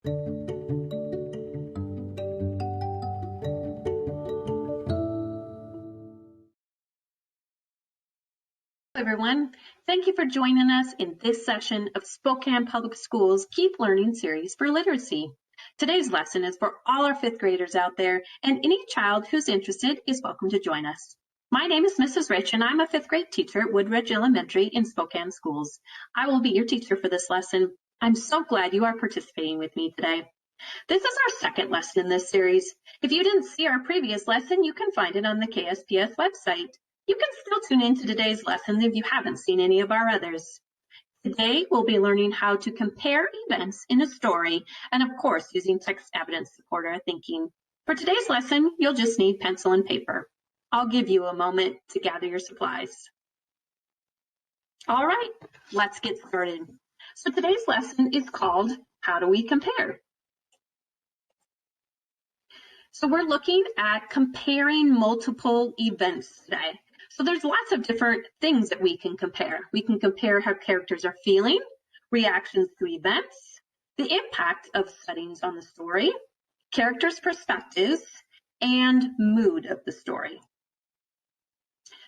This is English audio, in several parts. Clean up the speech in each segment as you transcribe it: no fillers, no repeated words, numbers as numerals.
Everyone. Thank you for joining us in this session of Spokane Public Schools Keep Learning series for literacy. Today's lesson is for all our fifth graders out there, and any child who's interested is welcome to join us. My name is Mrs. Rich, and I'm a fifth grade teacher at Woodridge Elementary in Spokane Schools. I will be your teacher for this lesson. I'm so glad you are participating with me today. This is our second lesson in this series. If you didn't see our previous lesson, you can find it on the KSPS website. You can still tune in to today's lesson if you haven't seen any of our others. Today, we'll be learning how to compare events in a story, and of course, using text evidence to support our thinking. For today's lesson, you'll just need pencil and paper. I'll give you a moment to gather your supplies. All right, let's get started. So today's lesson is called, How Do We Compare? So we're looking at comparing multiple events today. So there's lots of different things that we can compare. We can compare how characters are feeling, reactions to events, the impact of settings on the story, characters' perspectives, and mood of the story.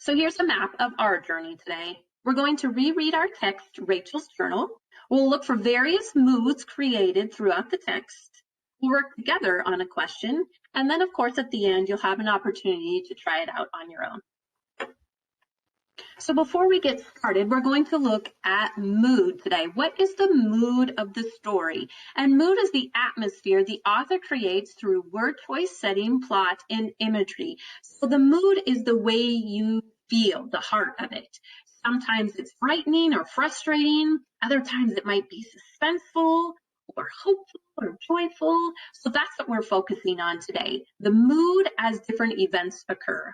So here's a map of our journey today. We're going to reread our text, Rachel's Journal. We'll look for various moods created throughout the text. We'll work together on a question, and then of course at the end you'll have an opportunity to try it out on your own. So before we get started, we're going to look at mood today. What is the mood of the story? And mood is the atmosphere the author creates through word choice, setting, plot, and imagery. So the mood is the way you feel, the heart of it. Sometimes it's frightening or frustrating. Other times it might be suspenseful or hopeful or joyful. So that's what we're focusing on today, the mood as different events occur.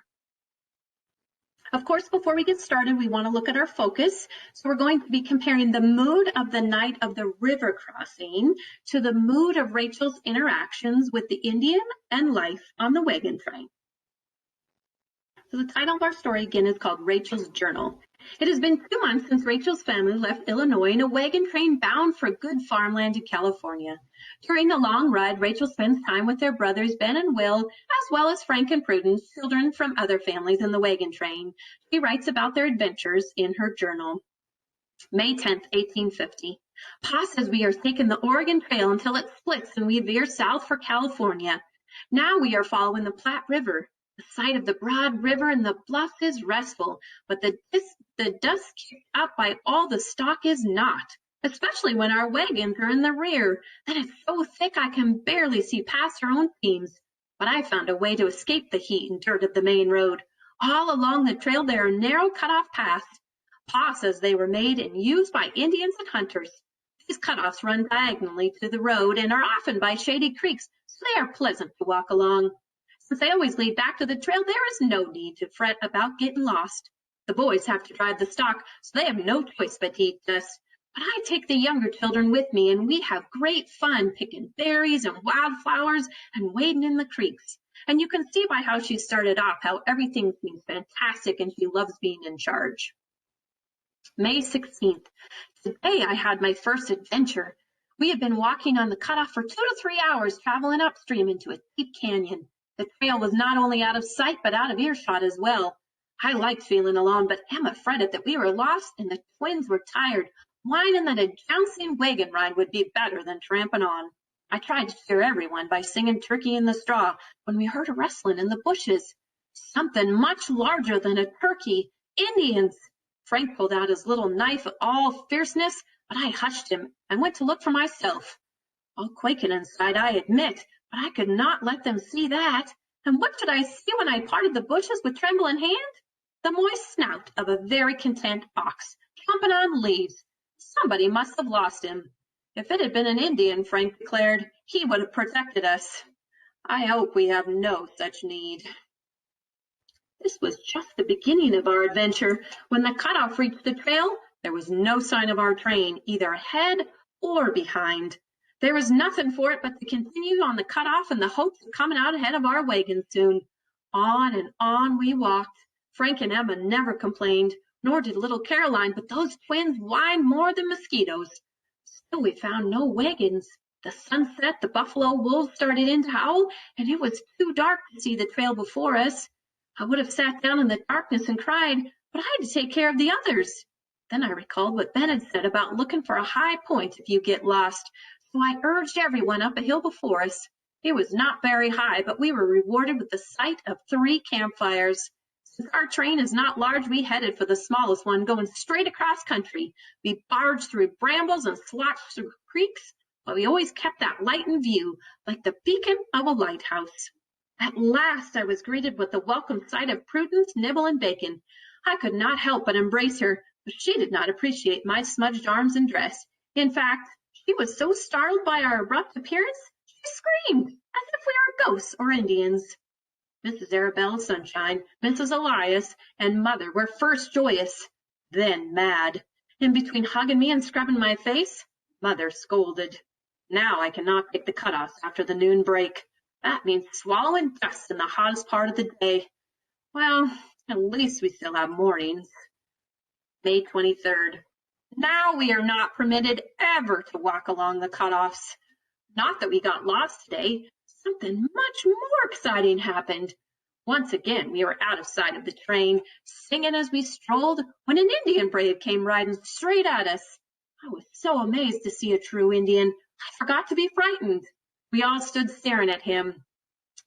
Of course, before we get started, we want to look at our focus. So we're going to be comparing the mood of the night of the river crossing to the mood of Rachel's interactions with the Indian and life on the wagon train. So the title of our story again is called Rachel's Journal. It has been 2 months since Rachel's family left Illinois in a wagon train bound for good farmland in California. During the long ride, Rachel spends time with their brothers Ben and Will, as well as Frank and Prudence, children from other families in the wagon train. She writes about their adventures in her journal. May 10th, 1850. Pa says we are taking the Oregon Trail until it splits and we veer south for California. Now we are following the Platte River. The sight of the broad river and the bluffs is restful, but the dust kicked up by all the stock is not, especially when our wagons are in the rear. Then it's so thick I can barely see past our own teams. But I found a way to escape the heat and dirt of the main road. All along the trail there are narrow cut-off paths. Pa says they were made and used by Indians and hunters. These cut-offs run diagonally to the road and are often by shady creeks, so they are pleasant to walk along. Since they always lead back to the trail, there is no need to fret about getting lost. The boys have to drive the stock, so they have no choice but to eat dust. But I take the younger children with me, and we have great fun picking berries and wildflowers and wading in the creeks. And you can see by how she started off how everything seems fantastic and she loves being in charge. May 16th. Today I had my first adventure. We had been walking on the cutoff for 2 to 3 hours, traveling upstream into a deep canyon. The trail was not only out of sight, but out of earshot as well. I liked feeling alone, but Emma fretted that we were lost and the twins were tired, whining that a jouncing wagon ride would be better than tramping on. I tried to cheer everyone by singing Turkey in the Straw when we heard a rustling in the bushes. Something much larger than a turkey. Indians! Frank pulled out his little knife all fierceness, but I hushed him and went to look for myself. All quaking inside, I admit, but I could not let them see that. And what should I see when I parted the bushes with trembling hand? The moist snout of a very content ox, chomping on leaves. Somebody must have lost him. If it had been an Indian, Frank declared, he would have protected us. I hope we have no such need. This was just the beginning of our adventure. When the cutoff reached the trail, there was no sign of our train, either ahead or behind. There was nothing for it but to continue on the cutoff in the hopes of coming out ahead of our wagon soon. On and on we walked. Frank and Emma never complained, nor did little Caroline, but those twins whined more than mosquitoes. Still we found no wagons. The sun set, the buffalo wolves started in to howl, and it was too dark to see the trail before us. I would have sat down in the darkness and cried, but I had to take care of the others. Then I recalled what Ben had said about looking for a high point if you get lost, so I urged everyone up a hill before us. It was not very high, but we were rewarded with the sight of 3 campfires. Since our train is not large, we headed for the smallest one, going straight across country. We barged through brambles and sloshed through creeks, but we always kept that light in view, like the beacon of a lighthouse. At last I was greeted with the welcome sight of Prudence, Nibble, and Bacon. I could not help but embrace her, but she did not appreciate my smudged arms and dress. In fact, she was so startled by our abrupt appearance, she screamed as if we were ghosts or Indians. Mrs. Arabella Sunshine, Mrs. Elias, and Mother were first joyous, then mad. In between hugging me and scrubbing my face, Mother scolded. Now I cannot take the cutoffs after the noon break. That means swallowing dust in the hottest part of the day. Well, at least we still have mornings. May 23rd. Now we are not permitted ever to walk along the cutoffs. Not that we got lost today. Something much more exciting happened. Once again, we were out of sight of the train, singing as we strolled, when an Indian brave came riding straight at us. I was so amazed to see a true Indian, I forgot to be frightened. We all stood staring at him.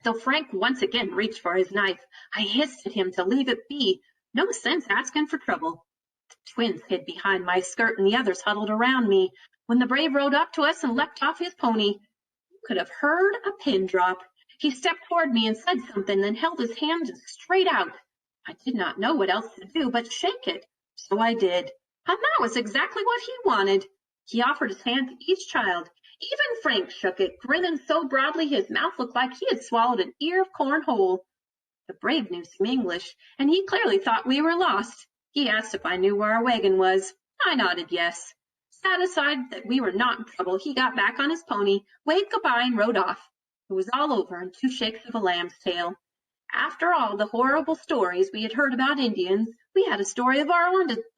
Though Frank once again reached for his knife, I hissed at him to leave it be. No sense asking for trouble. The twins hid behind my skirt and the others huddled around me. When the brave rode up to us and leapt off his pony, you could have heard a pin drop. He stepped toward me and said something, then held his hand straight out. I did not know what else to do but shake it, so I did. And that was exactly what he wanted. He offered his hand to each child. Even Frank shook it, grinning so broadly his mouth looked like he had swallowed an ear of corn whole. The brave knew some English, and he clearly thought we were lost. He asked if I knew where our wagon was. I nodded yes. Satisfied that we were not in trouble, he got back on his pony, waved goodbye, and rode off. It was all over in 2 shakes of a lamb's tail. After all the horrible stories we had heard about Indians, we had a story of our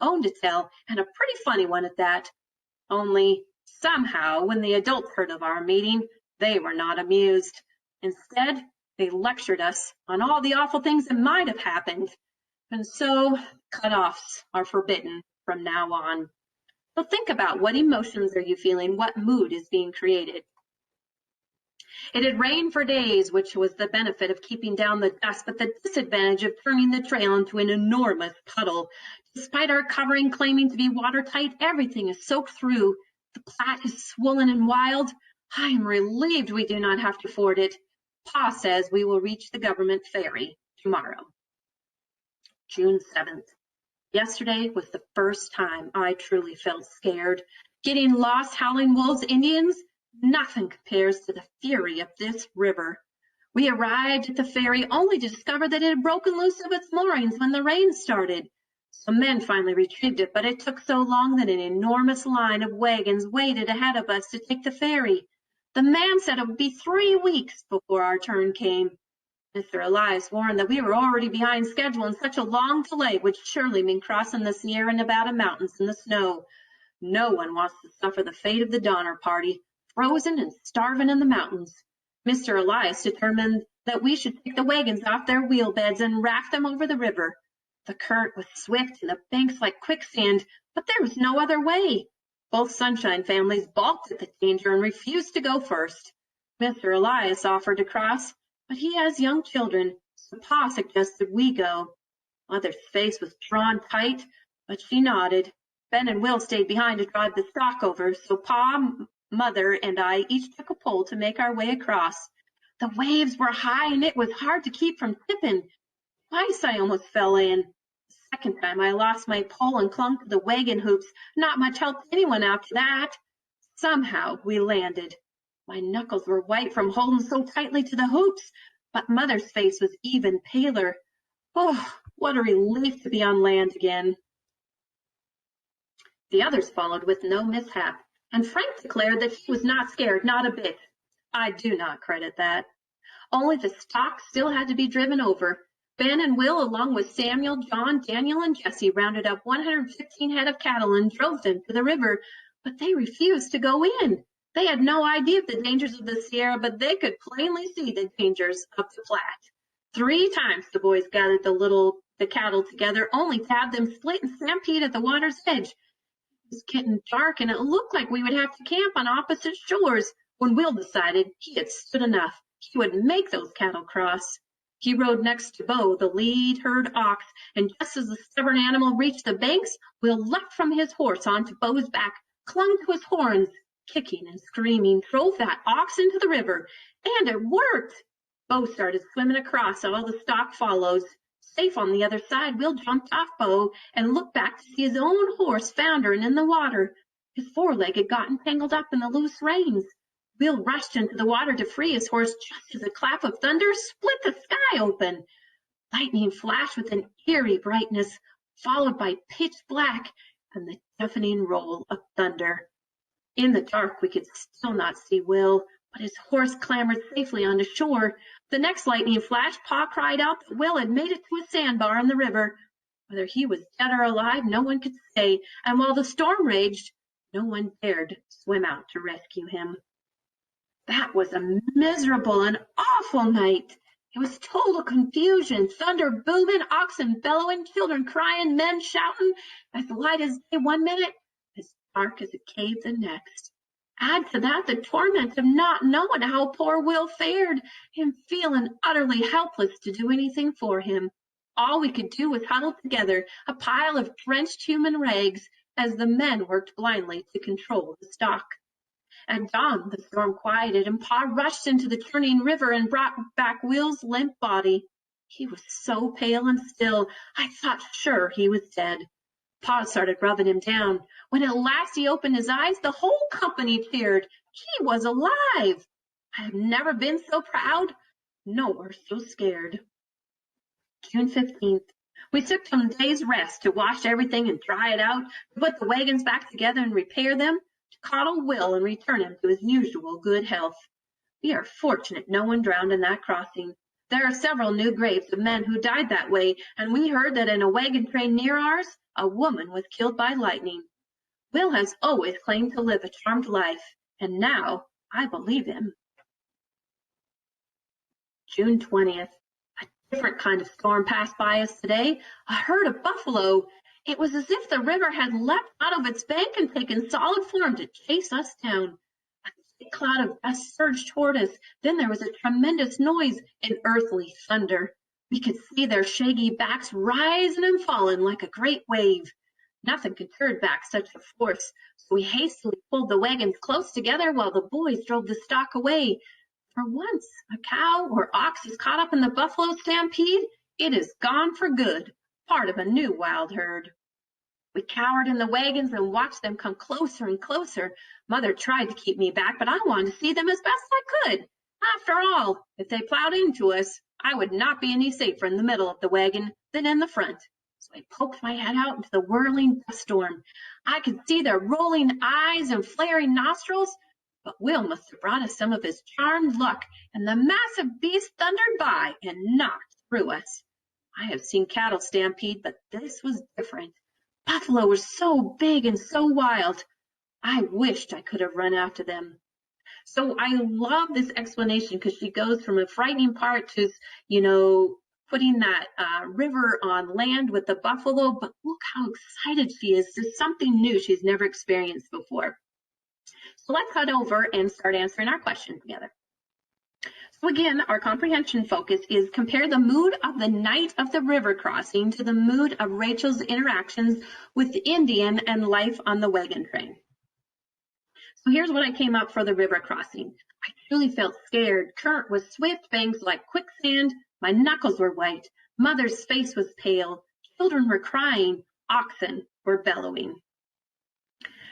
own to tell, and a pretty funny one at that. Only, somehow, when the adults heard of our meeting, they were not amused. Instead, they lectured us on all the awful things that might have happened. And so, cutoffs are forbidden from now on. So think about, what emotions are you feeling? What mood is being created? It had rained for days, which was the benefit of keeping down the dust, but the disadvantage of turning the trail into an enormous puddle. Despite our covering claiming to be watertight, everything is soaked through. The Platte is swollen and wild. I am relieved we do not have to ford it. Pa says we will reach the government ferry tomorrow. June 7th. Yesterday was the first time I truly felt scared. Getting lost howling wolves, Indians, nothing compares to the fury of this river. We arrived at the ferry only to discover that it had broken loose of its moorings when the rain started. Some men finally retrieved it, but it took so long that an enormous line of wagons waited ahead of us to take the ferry. The man said it would be 3 weeks before our turn came. Mr. Elias warned that we were already behind schedule, and such a long delay would surely mean crossing the Sierra Nevada mountains in the snow. No one wants to suffer the fate of the Donner Party, frozen and starving in the mountains. Mr. Elias determined that we should take the wagons off their wheel beds and raft them over the river. The current was swift and the banks like quicksand, but there was no other way. Both Sunshine families balked at the danger and refused to go first. Mr. Elias offered to cross, but he has young children, so Pa suggested we go. Mother's face was drawn tight, but she nodded. Ben and Will stayed behind to drive the stock over, so Pa, Mother, and I each took a pole to make our way across. The waves were high, and it was hard to keep from tipping. Twice I almost fell in. The second time I lost my pole and clung to the wagon hoops. Not much help to anyone after that. Somehow we landed. My knuckles were white from holding so tightly to the hoops, but Mother's face was even paler. Oh, what a relief to be on land again. The others followed with no mishap, and Frank declared that he was not scared, not a bit. I do not credit that. Only the stock still had to be driven over. Ben and Will, along with Samuel, John, Daniel, and Jesse, rounded up 115 head of cattle and drove them to the river, but they refused to go in. They had no idea of the dangers of the Sierra, but they could plainly see the dangers of the Platte. 3 times the boys gathered the cattle together, only to have them split and stampede at the water's edge. It was getting dark, and it looked like we would have to camp on opposite shores when Will decided he had stood enough. He would make those cattle cross. He rode next to Bo, the lead herd ox, and just as the stubborn animal reached the banks, Will leapt from his horse onto Bo's back, clung to his horns, kicking and screaming, drove that ox into the river, and it worked. Bo started swimming across, all the stock follows. Safe on the other side, Will jumped off Bo and looked back to see his own horse foundering in the water. His foreleg had gotten tangled up in the loose reins. Will rushed into the water to free his horse just as a clap of thunder split the sky open. Lightning flashed with an eerie brightness, followed by pitch black and the deafening roll of thunder. In the dark, we could still not see Will, but his horse clambered safely onto shore. The next lightning flash, Pa cried out that Will had made it to a sandbar in the river. Whether he was dead or alive, no one could say, and while the storm raged, no one dared swim out to rescue him. That was a miserable and awful night. It was total confusion, thunder booming, oxen bellowing, children crying, men shouting, as light as day 1 minute, as dark as a cave the next. Add to that the torment of not knowing how poor Will fared, and feeling utterly helpless to do anything for him. All we could do was huddle together, a pile of drenched human rags, as the men worked blindly to control the stock. At dawn, the storm quieted, and Pa rushed into the churning river and brought back Will's limp body. He was so pale and still, I thought sure he was dead. Pa started rubbing him down. When at last he opened his eyes, the whole company cheered. He was alive. I have never been so proud, nor so scared. June 15th. We took some days' rest to wash everything and dry it out, to put the wagons back together and repair them, to coddle Will and return him to his usual good health. We are fortunate no one drowned in that crossing. There are several new graves of men who died that way, and we heard that in a wagon train near ours, a woman was killed by lightning. Will has always claimed to live a charmed life, and now I believe him. June 20th. A different kind of storm passed by us today. A herd of buffalo. It was as if the river had leapt out of its bank and taken solid form to chase us down. A thick cloud of dust surged toward us. Then there was a tremendous noise, an earthly thunder. We could see their shaggy backs rising and falling like a great wave. Nothing could turn back such a force, so we hastily pulled the wagons close together while the boys drove the stock away. For once a cow or ox is caught up in the buffalo stampede, it is gone for good, part of a new wild herd. We cowered in the wagons and watched them come closer and closer. Mother tried to keep me back, but I wanted to see them as best I could. After all, if they plowed into us, I would not be any safer in the middle of the wagon than in the front. So I poked my head out into the whirling dust storm. I could see their rolling eyes and flaring nostrils, but Will must have brought us some of his charmed luck, and the massive beast thundered by and knocked through us. I have seen cattle stampede, but this was different. Buffalo were so big and so wild. I wished I could have run after them. So I love this explanation because she goes from a frightening part to, putting that river on land with the buffalo, but look how excited she is. There's something new she's never experienced before. So let's head over and start answering our question together. So again, our comprehension focus is compare the mood of the night of the river crossing to the mood of Rachel's interactions with the Indian and life on the wagon train. So here's what I came up for the river crossing. I truly felt scared. Current was swift, banks like quicksand. My knuckles were white. Mother's face was pale. Children were crying. Oxen were bellowing.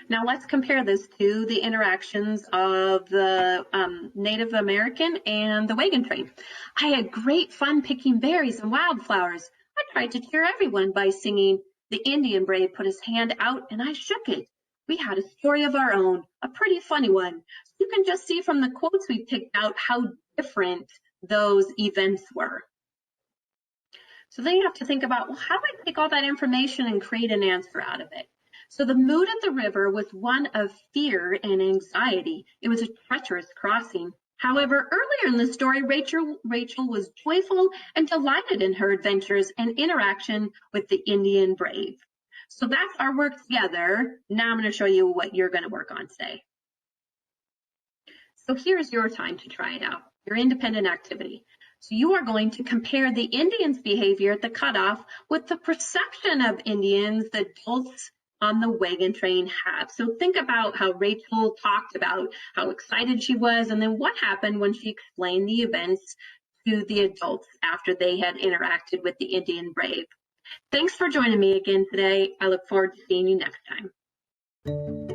Now let's compare this to the interactions of the Native American and the wagon train. I had great fun picking berries and wildflowers. I tried to cheer everyone by singing. The Indian brave put his hand out and I shook it. We had a story of our own, a pretty funny one. You can just see from the quotes we picked out how different those events were. So then you have to think about, well, how do I take all that information and create an answer out of it? So the mood at the river was one of fear and anxiety. It was a treacherous crossing. However, earlier in the story, Rachel was joyful and delighted in her adventures and interaction with the Indian brave. So that's our work together. Now I'm going to show you what you're going to work on today. So here's your time to try it out, your independent activity. So you are going to compare the Indians' behavior at the cutoff with the perception of Indians the adults on the wagon train have. So think about how Rachel talked about how excited she was, and then what happened when she explained the events to the adults after they had interacted with the Indian brave. Thanks for joining me again today. I look forward to seeing you next time.